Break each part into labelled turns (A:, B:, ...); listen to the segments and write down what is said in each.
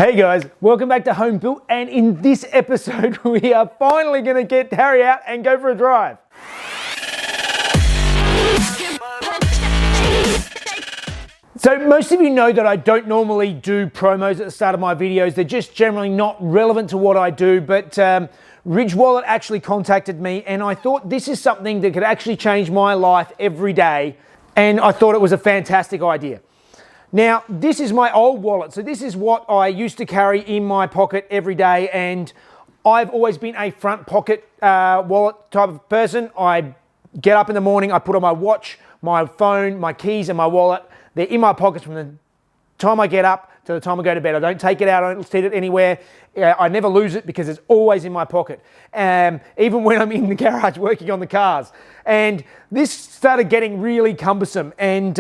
A: Hey guys, welcome back to Home Built, and in this episode we are finally going to get Harry out and go for a drive. So most of you know that I don't normally do promos at the start of my videos. They're just generally not relevant to what I do, but Ridge Wallet actually contacted me and I thought this is something that could actually change my life every day, and I thought it was a fantastic idea. Now, this is my old wallet. So this is what I used to carry in my pocket every day, and I've always been a front pocket wallet type of person. I get up in the morning, I put on my watch, my phone, my keys, and my wallet. They're in my pockets from the time I get up to the time I go to bed. I don't take it out, I don't set it anywhere. I never lose it because it's always in my pocket. Even when I'm in the garage working on the cars. And this started getting really cumbersome. And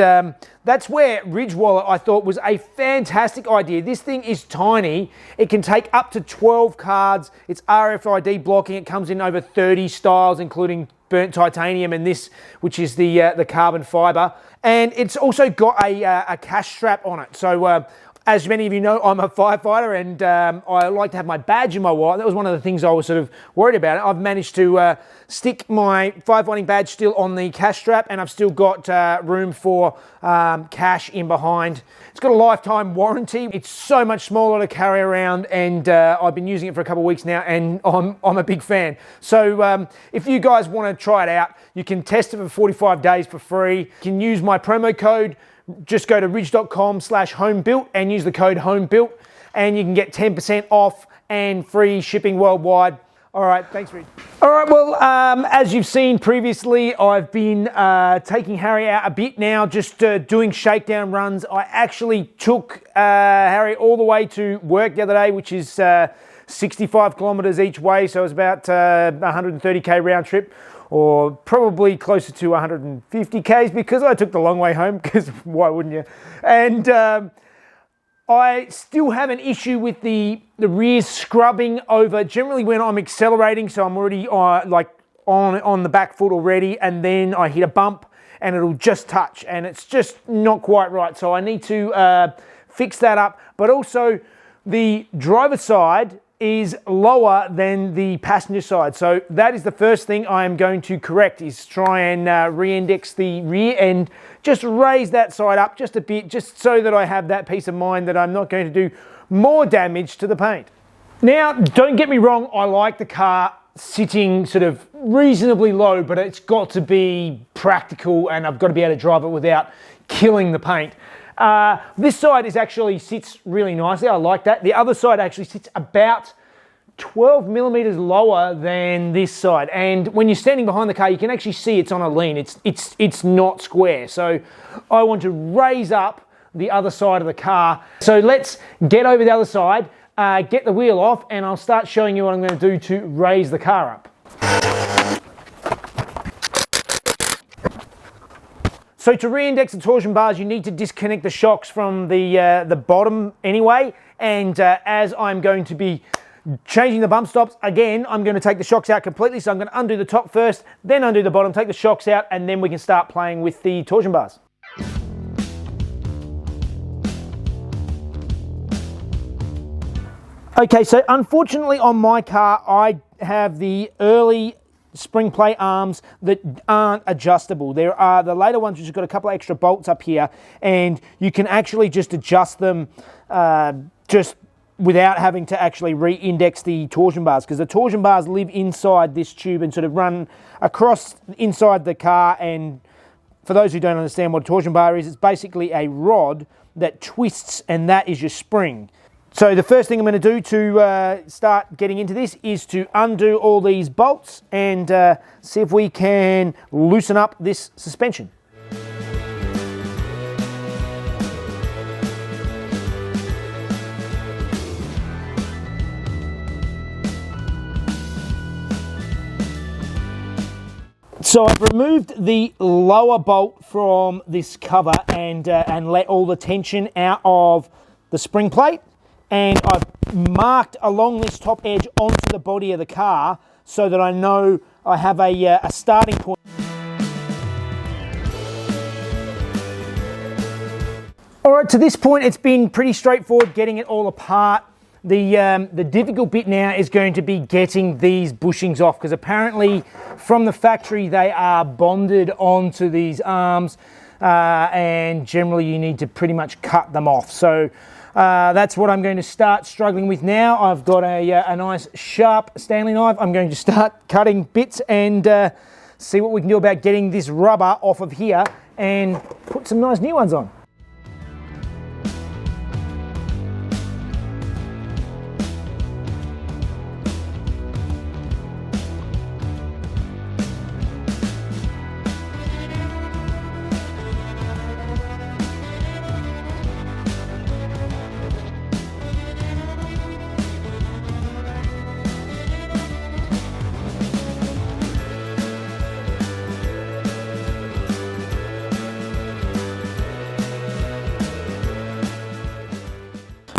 A: that's where Ridge Wallet I thought was a fantastic idea. This thing is tiny. It can take up to 12 cards. It's RFID blocking. It comes in over 30 styles, including burnt titanium and this, which is the carbon fiber. And it's also got a cash strap on it. So as many of you know, I'm a firefighter, and I like to have my badge in my wallet. That was one of the things I was sort of worried about. I've managed to stick my firefighting badge still on the cash strap, and I've still got room for cash in behind. It's got a lifetime warranty. It's so much smaller to carry around, and I've been using it for a couple of weeks now, and I'm a big fan. So if you guys want to try it out, you can test it for 45 days for free. You can use my promo code. Just go to ridge.com/homebuilt and use the code HOMEBUILT, and you can get 10% off and free shipping worldwide. All right, thanks, Ridge. All right, well, as you've seen previously, I've been taking Harry out a bit now, just doing shakedown runs. I actually took Harry all the way to work the other day, which is 65 kilometers each way, so it was about 130k round trip, or probably closer to 150 Ks, because I took the long way home, because why wouldn't you? And I still have an issue with the rear scrubbing over, generally when I'm accelerating, so I'm already on the back foot already, and then I hit a bump and it'll just touch, and it's just not quite right. So I need to fix that up. But also the driver side is lower than the passenger side. So that is the first thing I am going to correct, is try and re-index the rear and just raise that side up just a bit, just so that I have that peace of mind that I'm not going to do more damage to the paint. Now, don't get me wrong, I like the car sitting sort of reasonably low, but it's got to be practical, and I've got to be able to drive it without killing the paint. This side actually sits really nicely. I like that. The other side actually sits about 12 millimeters lower than this side. And when you're standing behind the car, you can actually see it's on a lean. It's not square. So I want to raise up the other side of the car. So let's get over the other side, get the wheel off, and I'll start showing you what I'm going to do to raise the car up. So to re-index the torsion bars, you need to disconnect the shocks from the bottom anyway. And as I'm going to be changing the bump stops, again, I'm going to take the shocks out completely. So I'm going to undo the top first, then undo the bottom, take the shocks out, and then we can start playing with the torsion bars. Okay, so unfortunately on my car, I have the early spring plate arms that aren't adjustable. There are the later ones which have got a couple of extra bolts up here, and you can actually just adjust them just without having to actually re-index the torsion bars, because the torsion bars live inside this tube and sort of run across inside the car. And for those who don't understand what a torsion bar is, it's basically a rod that twists, and that is your spring. So the first thing I'm going to do to start getting into this is to undo all these bolts and see if we can loosen up this suspension. So I've removed the lower bolt from this cover and let all the tension out of the spring plate. And I've marked along this top edge onto the body of the car so that I know I have a starting point. All right, to this point, it's been pretty straightforward getting it all apart. The difficult bit now is going to be getting these bushings off, because apparently from the factory they are bonded onto these arms, and generally you need to pretty much cut them off. So that's what I'm going to start struggling with now. I've got a nice sharp Stanley knife. I'm going to start cutting bits and see what we can do about getting this rubber off of here and put some nice new ones on.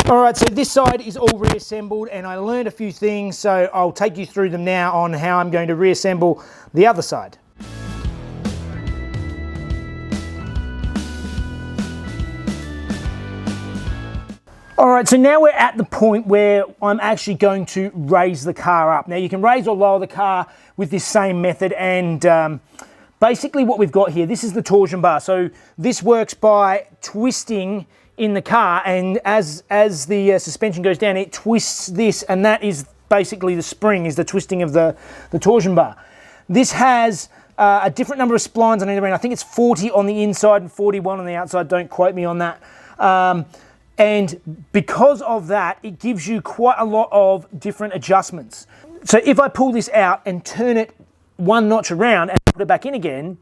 A: All right, so this side is all reassembled and I learned a few things, so I'll take you through them now on how I'm going to reassemble the other side. All right, so now we're at the point where I'm actually going to raise the car up. Now you can raise or lower the car with this same method, and basically what we've got here, this is the torsion bar. So this works by twisting in the car, and as the suspension goes down, it twists this, and that is basically the spring, is the twisting of the torsion bar. This has a different number of splines on either end. I think it's 40 on the inside and 41 on the outside. Don't quote me on that. And because of that, it gives you quite a lot of different adjustments. So if I pull this out and turn it one notch around and put it back in again,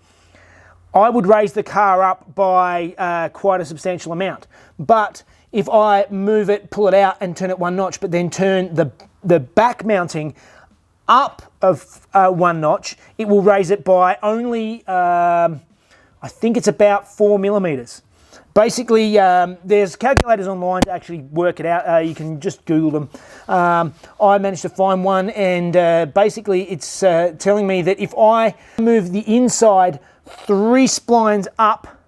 A: I would raise the car up by quite a substantial amount. But if I move it, pull it out and turn it one notch, but then turn the back mounting up of one notch, it will raise it by only, I think it's about 4 millimeters. Basically, there's calculators online to actually work it out. You can just Google them. I managed to find one, and basically it's telling me that if I move the inside 3 splines up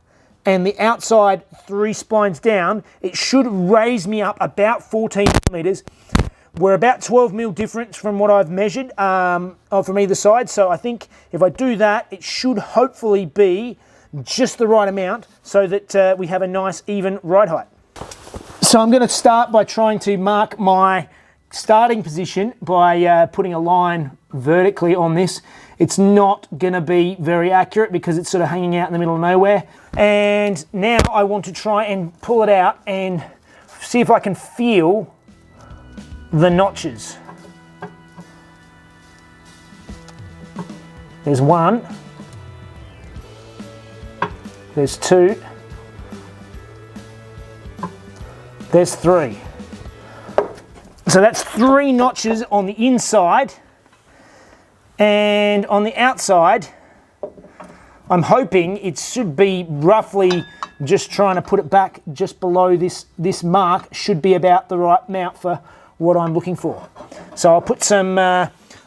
A: and the outside 3 splines down, it should raise me up about 14 millimeters. We're about 12 mil difference from what I've measured from either side. So I think if I do that, it should hopefully be just the right amount so that we have a nice even ride height. So I'm going to start by trying to mark my starting position by putting a line vertically on this. It's not going to be very accurate because it's sort of hanging out in the middle of nowhere. And now I want to try and pull it out and see if I can feel the notches. There's 1. There's 2. There's 3. So that's 3 notches on the inside, and on the outside, I'm hoping it should be roughly, just trying to put it back just below this mark, should be about the right amount for what I'm looking for. So I'll put some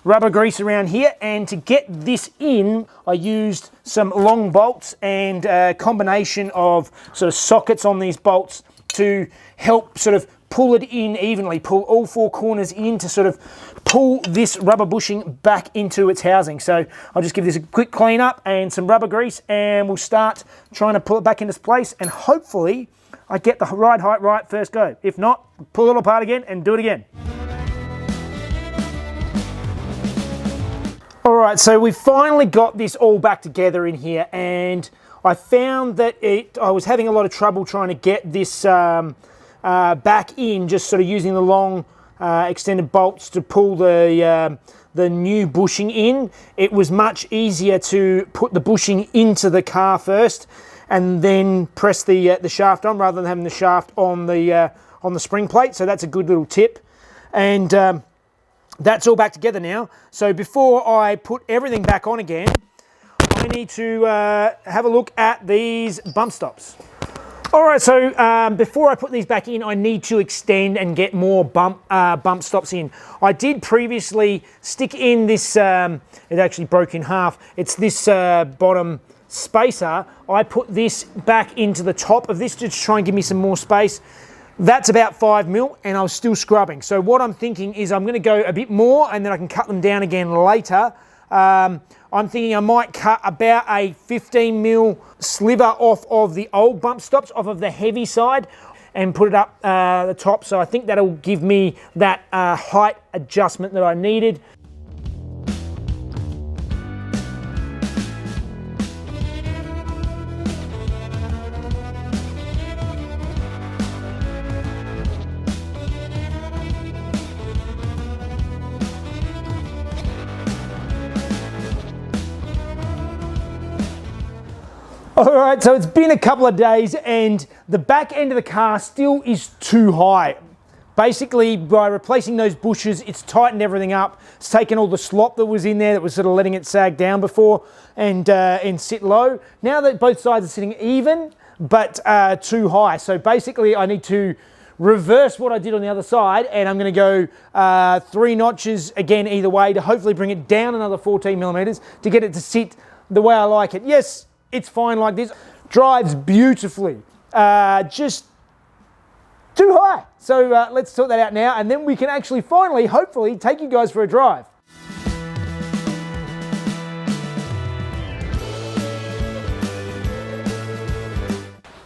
A: rubber grease around here, and to get this in, I used some long bolts and a combination of sort of sockets on these bolts to help sort of pull it in evenly, pull all 4 corners in to sort of pull this rubber bushing back into its housing. So I'll just give this a quick clean up and some rubber grease, and we'll start trying to pull it back into place, and hopefully I get the ride height right first go. If not, pull it apart again and do it again. All right, so we've finally got this all back together in here, and I found that I was having a lot of trouble trying to get this back in, just sort of using the long extended bolts to pull the new bushing in. It was much easier to put the bushing into the car first and then press the shaft on, rather than having the shaft on the spring plate. So that's a good little tip. And that's all back together now. So before I put everything back on again, I need to have a look at these bump stops. All right, so before I put these back in, I need to extend and get more bump stops in. I did previously stick in this, it actually broke in half. It's this bottom spacer. I put this back into the top of this to try and give me some more space. That's about 5 mil, and I was still scrubbing. So what I'm thinking is I'm going to go a bit more, and then I can cut them down again later. I'm thinking I might cut about a 15 mil sliver off of the old bump stops, off of the heavy side, and put it up the top. So I think that'll give me that height adjustment that I needed. All right, so it's been a couple of days and the back end of the car still is too high. Basically, by replacing those bushes, it's tightened everything up. It's taken all the slop that was in there that was sort of letting it sag down before and sit low. Now that both sides are sitting even, but too high. So basically, I need to reverse what I did on the other side, and I'm going to go 3 notches again either way to hopefully bring it down another 14 millimeters to get it to sit the way I like it. Yes, it's fine like this. Drives beautifully. Just too high. So let's sort that out now, and then we can actually finally, hopefully, take you guys for a drive.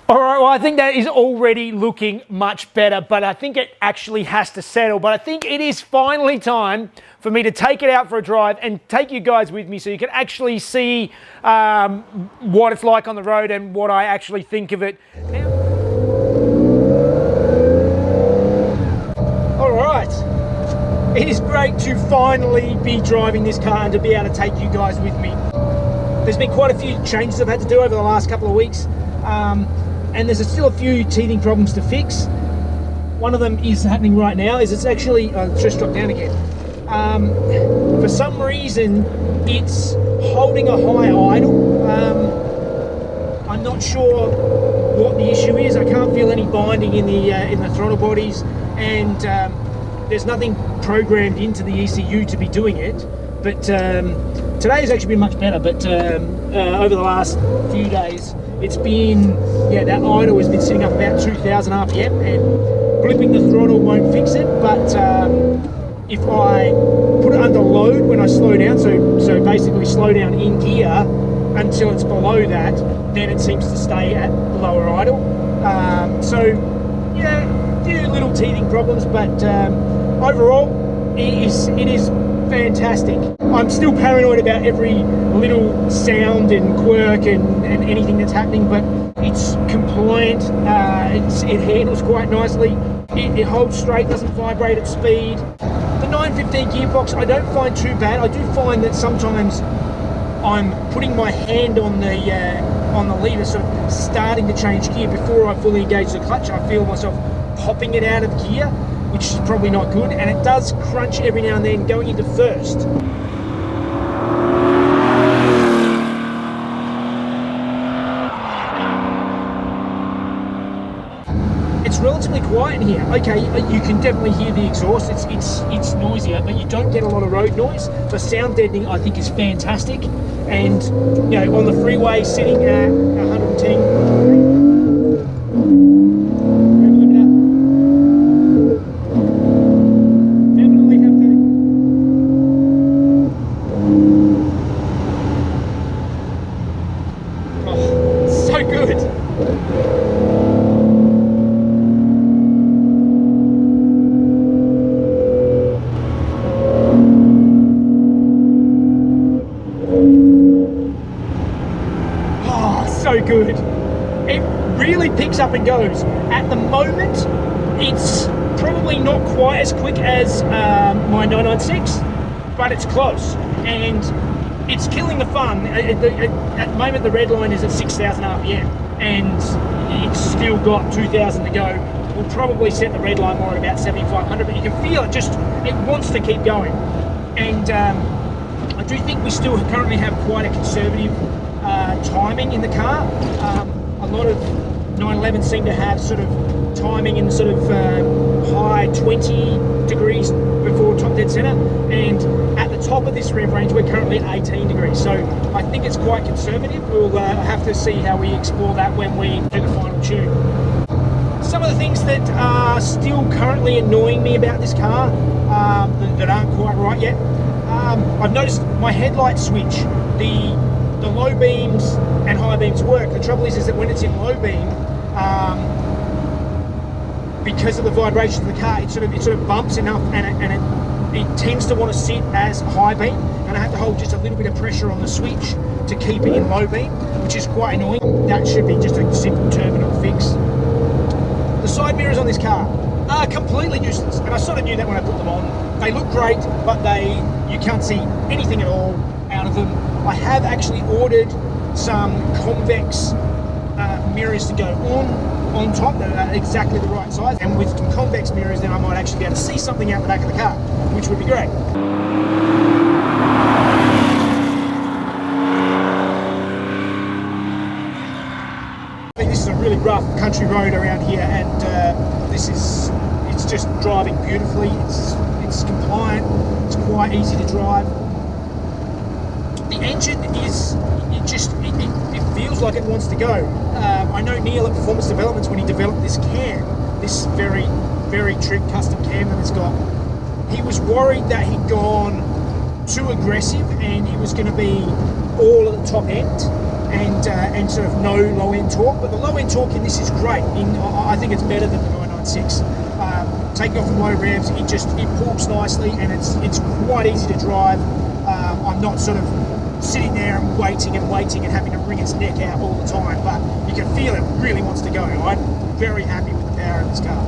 A: All right, well, I think that is already looking much better, but I think it actually has to settle. But I think it is finally time for me to take it out for a drive and take you guys with me so you can actually see what it's like on the road and what I actually think of it. Now, all right, it is great to finally be driving this car and to be able to take you guys with me. There's been quite a few changes I've had to do over the last couple of weeks. And there's still a few teething problems to fix. One of them is happening right now, is it's actually, it's just dropped down again. For some reason, it's holding a high idle. I'm not sure what the issue is. I can't feel any binding in the throttle bodies, and there's nothing programmed into the ECU to be doing it. But today has actually been much better, but over the last few days, it's been, yeah, that idle has been sitting up about 2,000 RPM, and blipping the throttle won't fix it, but if I put it under load when I slow down, so basically slow down in gear until it's below that, then it seems to stay at lower idle. So, yeah, a few little teething problems, but overall, it is fantastic. I'm still paranoid about every little sound and quirk and anything that's happening, but it's compliant. It handles quite nicely. It holds straight, doesn't vibrate at speed. The 915 gearbox I don't find too bad. I do find that sometimes I'm putting my hand on the lever, sort of starting to change gear before I fully engage the clutch. I feel myself popping it out of gear, which is probably not good, and it does crunch every now and then going into first. It's relatively quiet in here. Okay, you can definitely hear the exhaust. It's noisier, but you don't get a lot of road noise. The sound deadening, I think, is fantastic. And you know, on the freeway, sitting at 110. So good. It really picks up and goes. At the moment, it's probably not quite as quick as my 996, but it's close, and it's killing the fun. At the moment, the red line is at 6,000 RPM, and it's still got 2,000 to go. We'll probably set the red line more at about 7,500, but you can feel it it wants to keep going. And I do think we still currently have quite a conservative timing in the car. A lot of 911s seem to have sort of timing in sort of high 20 degrees before top dead center, and at the top of this rev range we're currently at 18 degrees, so I think it's quite conservative. We'll have to see how we explore that when we do the final tune. Some of the things that are still currently annoying me about this car that aren't quite right yet. I've noticed my headlight switch, the low beams and high beams work. The trouble is that when it's in low beam, because of the vibration of the car, it sort of bumps enough, and it tends to want to sit as high beam, and I have to hold just a little bit of pressure on the switch to keep it in low beam, which is quite annoying. That should be just a simple terminal fix. The side mirrors on this car are completely useless, and I sort of knew that when I put them on. They look great, but you can't see anything at all out of them. I have actually ordered some convex mirrors to go on top that are exactly the right size, and with some convex mirrors then I might actually be able to see something out the back of the car, which would be great. This is a really rough country road around here, and it's just driving beautifully. It's compliant, it's quite easy to drive. The engine it feels like it wants to go. I know Neil at Performance Developments, when he developed this cam, this very, very trim custom cam that it's got, he was worried that he'd gone too aggressive and he was going to be all at the top end and sort of no low end torque. But the low end torque in this is great. I think it's better than the 996. Taking off from low revs, it pulls nicely, and it's quite easy to drive. I'm not sort of sitting there and waiting and having to wring its neck out all the time, but you can feel it really wants to go. I'm very happy with the power of this car.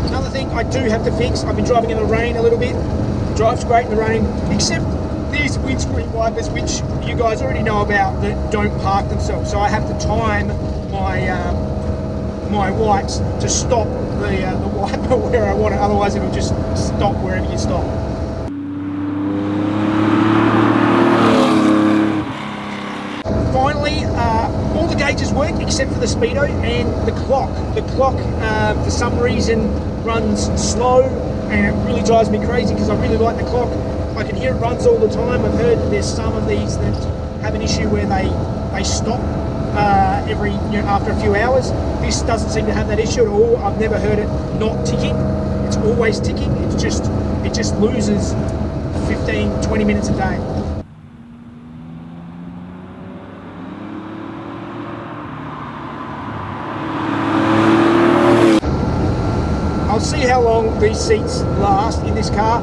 A: Another thing I do have to fix, I've been driving in the rain a little bit. It drives great in the rain, except these windscreen wipers, which you guys already know about, that don't park themselves. So I have to time my wipes to stop the wiper where I want it, otherwise it'll just stop wherever you stop. Finally, all the gauges work except for the speedo and the clock. The clock, for some reason, runs slow, and it really drives me crazy because I really like the clock. I can hear it runs all the time. I've heard that there's some of these that have an issue where they stop after a few hours. This doesn't seem to have that issue at all. I've never heard it not ticking. It's always ticking. It just loses 15-20 minutes a day. I'll see how long these seats last in this car.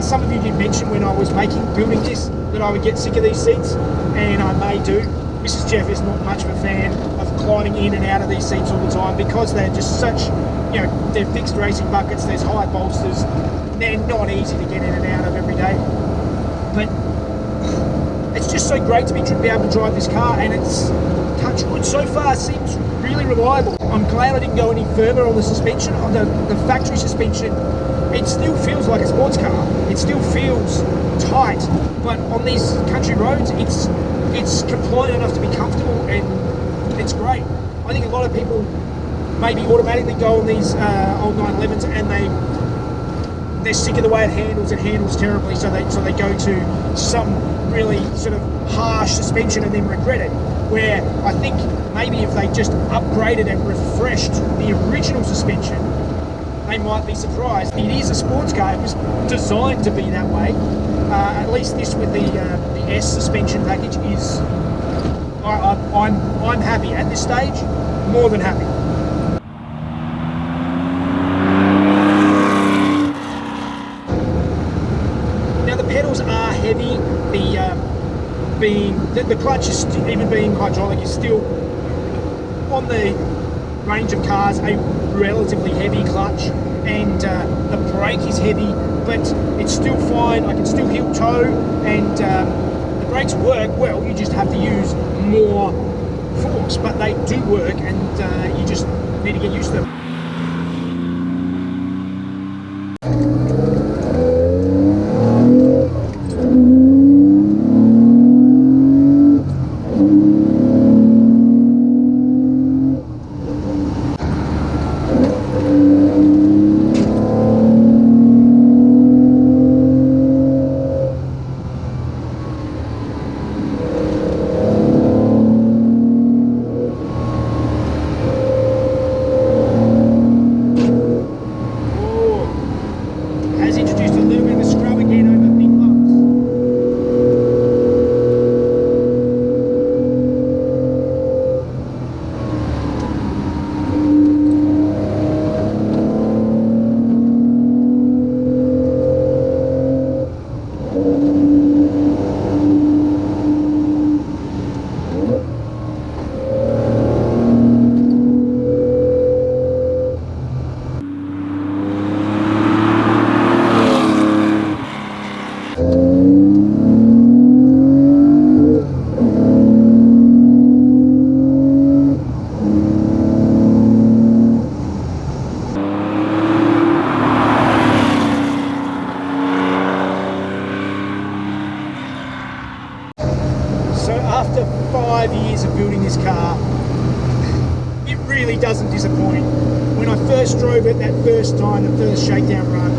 A: Some of you did mention when I was building this, that I would get sick of these seats, and I may do. Mrs. Jeff is not much of a fan of climbing in and out of these seats all the time because they're just such, they're fixed racing buckets, there's high bolsters, they're not easy to get in and out of every day. But it's just so great to be able to drive this car, and it's, touch wood, so far seems really reliable. I'm glad I didn't go any further on the suspension. On the factory suspension, it still feels like a sports car. It still feels tight, but on these country roads, it's compliant enough to be comfortable, and it's great. I think a lot of people maybe automatically go on these old 911s and they're sick of the way it handles terribly, so they go to some really sort of harsh suspension and then regret it. Where I think maybe if they just upgraded and refreshed the original suspension, they might be surprised. It is a sports car. It was designed to be that way. At least this with the S suspension package is. I'm happy at this stage. More than happy. Now the pedals are heavy. The clutch is even being hydraulic is still on the range of cars a relatively heavy clutch, and the brake is heavy, but it's still fine. I can still heel toe, and the brakes work well. You just have to use more force, but they do work, and you just need to get used to them. first time, the first shakedown run,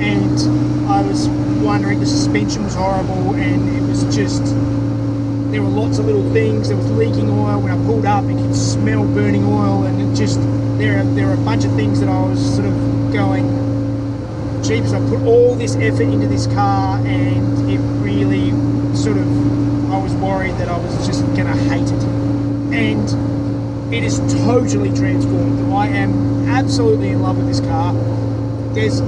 A: and I was wondering, the suspension was horrible, and it was just, there were lots of little things. There was leaking oil. When I pulled up, you could smell burning oil, and it just, there are a bunch of things that I was sort of going, jeepers, I put all this effort into this car, and it really sort of, I was worried that I was just gonna hate it. And it is totally transformed. I am absolutely in love with this car. There's,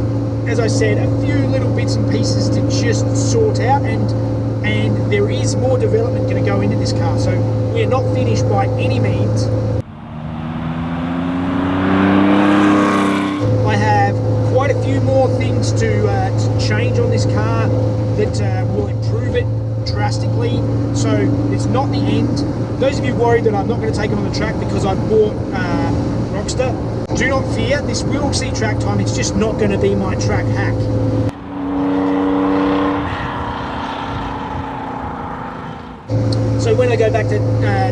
A: as I said, a few little bits and pieces to just sort out, and there is more development going to go into this car, so we're not finished by any means. I have quite a few more things to change on this car that will improve it drastically, so it's not the end. Those of you worried that I'm not going to take it on the track because I've bought Rockstar, do not fear, this will see track time. It's just not going to be my track hack. So when I go back to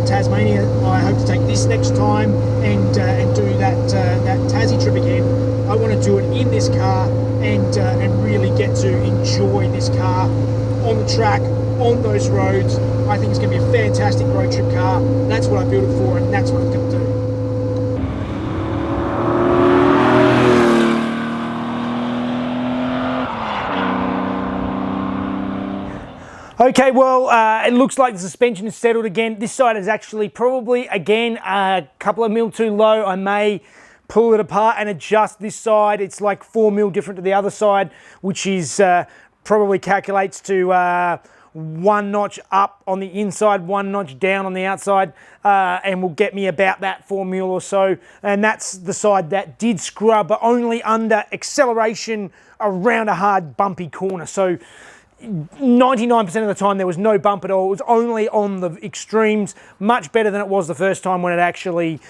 A: Tasmania, I hope to take this next time and do that Tassie trip again. I want to do it in this car and really get to enjoy this car on the track, on those roads. I think it's going to be a fantastic road trip car. That's what I built it for, and that's what it's going to do. Okay, well, it looks like the suspension is settled again. This side is actually probably, again, a couple of mil too low. I may pull it apart and adjust this side. It's like 4 mil different to the other side, which is probably calculates to 1 notch up on the inside, 1 notch down on the outside, and will get me about that 4 mil or so. And that's the side that did scrub, but only under acceleration around a hard bumpy corner. So 99% of the time there was no bump at all. It was only on the extremes. Much better than it was the first time when it actually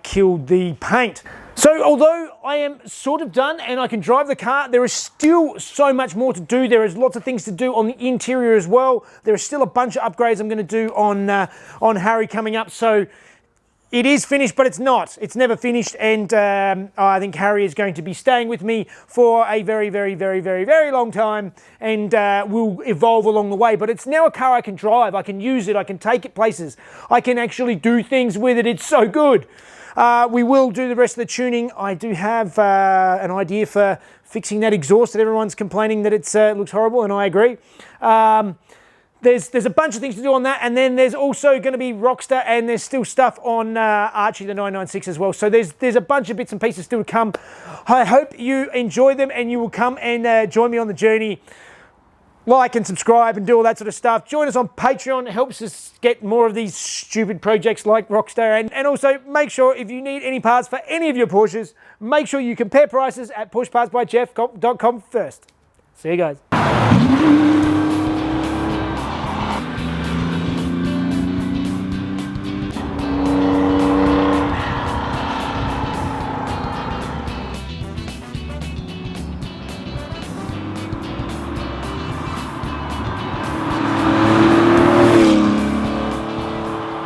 A: killed the paint. So although I am sort of done and I can drive the car, there is still so much more to do. There is lots of things to do on the interior as well. There is still a bunch of upgrades I'm going to do on Harry coming up. So it is finished, but it's not. It's never finished, and I think Harry is going to be staying with me for a very, very, very, very, very long time, and will evolve along the way. But it's now a car I can drive. I can use it. I can take it places. I can actually do things with it. It's so good. We will do the rest of the tuning. I do have an idea for fixing that exhaust that everyone's complaining that it looks horrible, and I agree. There's a bunch of things to do on that, and then there's also going to be Rockstar, and there's still stuff on Archie the 996 as well. So there's a bunch of bits and pieces still to come. I hope you enjoy them and you will come and join me on the journey. Like and subscribe and do all that sort of stuff. Join us on Patreon. It helps us get more of these stupid projects like Rockstar. And also make sure if you need any parts for any of your Porsches, make sure you compare prices at pushpartsbyjeff.com first. See you guys.